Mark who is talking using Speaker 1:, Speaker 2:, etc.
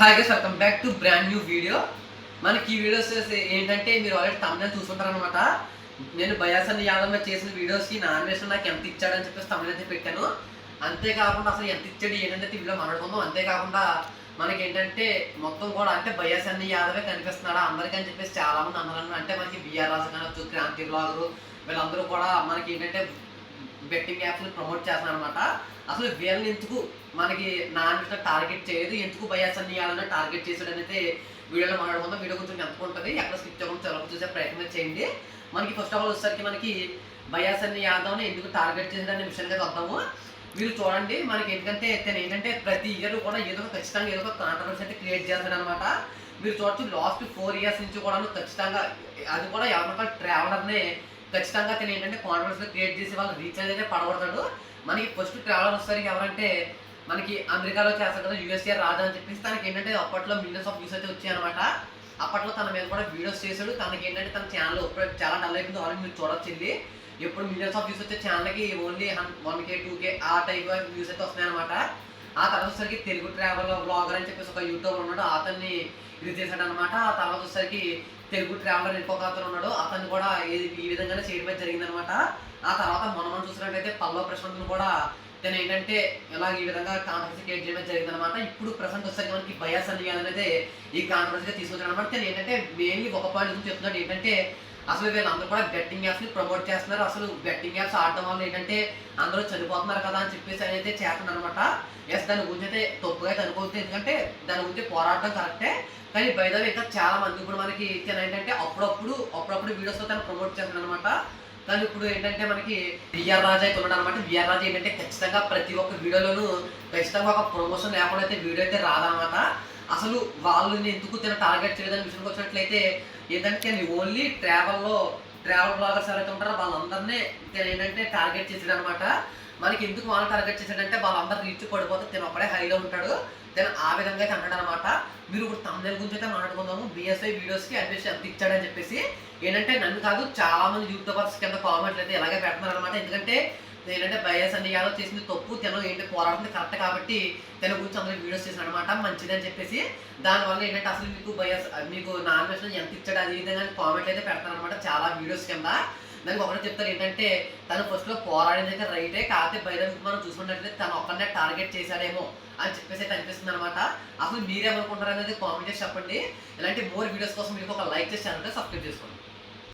Speaker 1: Hi guys, welcome back to brand new video. మనకి ఈ videos ఏంటంటే మీరు ఆల్రెడీ తమిళ చూసుకుంటారనమాట. నేను బయాస్ అని యాదవ్ చేసిన వీడియోస్కి నామినేషన్ నాకు ఎంత ఇచ్చాడని చెప్పేసి తమిళ అయితే పెట్టాను. అంతేకాకుండా అసలు ఎంత ఇచ్చాడు ఏంటంటే వీడియో మాట్లాడుకుందాం. అంతేకాకుండా మనకి ఏంటంటే మొత్తం కూడా అంటే బయాస్ అన్ని యాదవే కనిపిస్తున్నాడా అందరికీ అని చెప్పేసి చాలా మంది అన్నారు. అంటే మనకి బిఆర్ రాజు కానొచ్చు, క్రాంతి బ్లాగరు వీళ్ళందరూ కూడా మనకి ఏంటంటే బెట్టింగ్ యాప్స్ని ప్రమోట్ చేస్తున్నారు అనమాట. అసలు వీళ్ళని ఎందుకు మనకి నామినేషన్ టార్గెట్ చేయదు, ఎందుకు బయాస్ అన్ని యాదవ్ని టార్గెట్ చేసాడు అనేది వీడియోలో మాట్లాడుకుందాం. వీడియో కొంచెం ఎంత ఉంటుంది, ఎక్కడ స్కిప్ చేయకుండా చాలా చూసే ప్రయత్నం చేయండి. మనకి ఫస్ట్ ఆఫ్ ఆల్ వచ్చేసరికి మనకి బయాస్ అన్ని యాదవ్ని ఎందుకు టార్గెట్ చేసాడనే విషయానికి వద్దాము. మీరు చూడండి, మనకి ఎందుకంటే తను ఏంటంటే ప్రతి ఇయర్ కూడా ఏదో ఖచ్చితంగా ఏదో ఒక కాంట్రవర్సీ అయితే క్రియేట్ చేస్తాడనమాట. మీరు చూడొచ్చు లాస్ట్ 4 years నుంచి కూడా ఖచ్చితంగా అది కూడా ఎవరినొక ట్రావెలర్నే ఖచ్చితంగా తను ఏంటంటే కాంట్రవర్సీ క్రియేట్ చేసి వాళ్ళు రీచ్ అయితే పడగొడతాడు. మనకి ఫస్ట్ ట్రావెలర్ వచ్చేసరికి ఎవరంటే మనకి అమెరికాలో చేస్తాడు కదా యూఎస్ఏ రాజా అని చెప్పేసి తనకి ఏంటంటే అప్పట్లో మిలియన్స్ ఆఫ్ వ్యూస్ అయితే వచ్చాయన్నమాట. అప్పట్లో తన మీద కూడా వీడియోస్ చేశాడు. తనకి ఏంటంటే తన ఛానల్ చాలా డల్ అయిపోయింది. ఆల్రెడీ మీరు చూడొచ్చింది. ఎప్పుడు మిలియన్స్ ఆఫ్ వ్యూస్ వచ్చే ఛానల్కి ఓన్లీ 1K 2K ఆ టైప్ వ్యూస్ అయితే వస్తున్నాయి అనమాట. ఆ తర్వాత వచ్చేసరికి తెలుగు ట్రావెల్ బ్లాగర్ అని చెప్పేసి ఒక యూట్యూబర్ ఉన్నాడు, అతన్ని ఇది చేశాడు అనమాట. ఆ తర్వాత వచ్చేసరికి తెలుగు ట్రావెలర్ ఇంకొక అతను ఉన్నాడు, అతన్ని కూడా ఈ విధంగానే చేయడం జరిగిందనమాట. ఆ తర్వాత మనం చూసినట్టయితే పల్లవ ప్రశాంత్ కూడా తను ఏంటంటే ఇలా ఈ విధంగా కాంట్రవర్సీ క్రియేట్ చేయడం జరిగిందనమాట. ఇప్పుడు ప్రజెంట్ వచ్చేసరికి మనకి బయాస్ అని అనేది ఈ కాంట్రవర్సీగా తీసుకొచ్చాడు అనమాట. తను ఏంటంటే మెయిన్లీ ఒక పాయింట్ గురించి చెప్తున్నాడు ఏంటంటే అసలు వీళ్ళందరూ కూడా బెట్టింగ్ యాప్స్ని ప్రమోట్ చేస్తున్నారు. అసలు బెట్టింగ్ యాప్స్ ఆడటం వల్ల ఏంటంటే అందరూ చనిపోతున్నారు కదా అని చెప్పేసి అయితే చేస్తున్నారు అనమాట. ఎస్, దాని గురించి అయితే తప్పుగా అయితే అనుకోవద్దు, ఎందుకంటే దాని గురించి పోరాడడం కరెక్టే. కానీ బయట ఇంకా చాలా మంది ఇప్పుడు మనకి తను ఏంటంటే అప్పుడప్పుడు వీడియోస్లో తను ప్రమోట్ చేస్తున్నాడు అనమాట. కానీ ఇప్పుడు ఏంటంటే మనకి బిఆర్ రాజా అయితే ఉన్నాడు అనమాట. బిఆర్ రాజా ఏంటంటే ఖచ్చితంగా ప్రతి ఒక్క వీడియోలోనూ ఖచ్చితంగా ఒక ప్రమోషన్ లేకుండా అయితే వీడియో అయితే రాదనమాట. అసలు వాళ్ళని ఎందుకు తిన టార్గెట్ చేయడానికి విషయానికి వచ్చినట్లయితే ఏంటంటే ఓన్లీ ట్రావెల్ బ్లాగర్స్ ఎవరైతే ఉంటారో వాళ్ళందరినీ తను ఏంటంటే టార్గెట్ చేసాడు అనమాట. మనకి ఎందుకు వాళ్ళని టార్గెట్ చేశాడంటే వాళ్ళందరూ రీచ్ పడిపోతే తను ఒక్కడే హైలో ఉంటాడు. తను ఆ విధంగా అయితే అంటాడు అనమాట. మీరు ఇప్పుడు తమిళ గురించి అయితే మాట్లాడుకుందాము. బిఎస్ఐ వీడియోస్కి అడ్మిషన్ ఎంత ఇచ్చాడని చెప్పేసి ఏంటంటే నన్ను కాదు చాలా మంది యూట్యూబర్స్ కింద కామెంట్లు అయితే ఇలాగే పెడుతున్నారు అనమాట. ఎందుకంటే ఏంటంటే బయాస్ అని యాదవ్ చేసింది తప్పు, తను ఏంటి పోరాడుతుంది కరెక్ట్ కాబట్టి తన గురించి అందరూ వీడియోస్ చేశాడు అనమాట మంచిది అని చెప్పేసి. దానివల్ల ఏంటంటే అసలు మీకు నామినేషన్ ఎంత ఇచ్చాడు అది విధంగా కామెంట్లు అయితే పెడతారు అనమాట చాలా వీడియోస్ కింద. దానికి ఒకటే చెప్తారు ఏంటంటే తను ఫస్ట్లో పోరాడింది అయితే రైటే, కాకపోతే బయట మనం చూసుకున్నట్లయితే తను ఒక్కనే టార్గెట్ చేశాడేమో అని చెప్పేసి అయితే అనిపిస్తుంది అనమాట. అసలు మీరేమనుకుంటారు అనేది కామెంట్ చేసి చెప్పండి. ఇలాంటి మోర్ వీడియోస్ కోసం మీకు ఒక లైక్ చేసి ఛానల్ సబ్స్క్రైబ్ చేసుకోండి.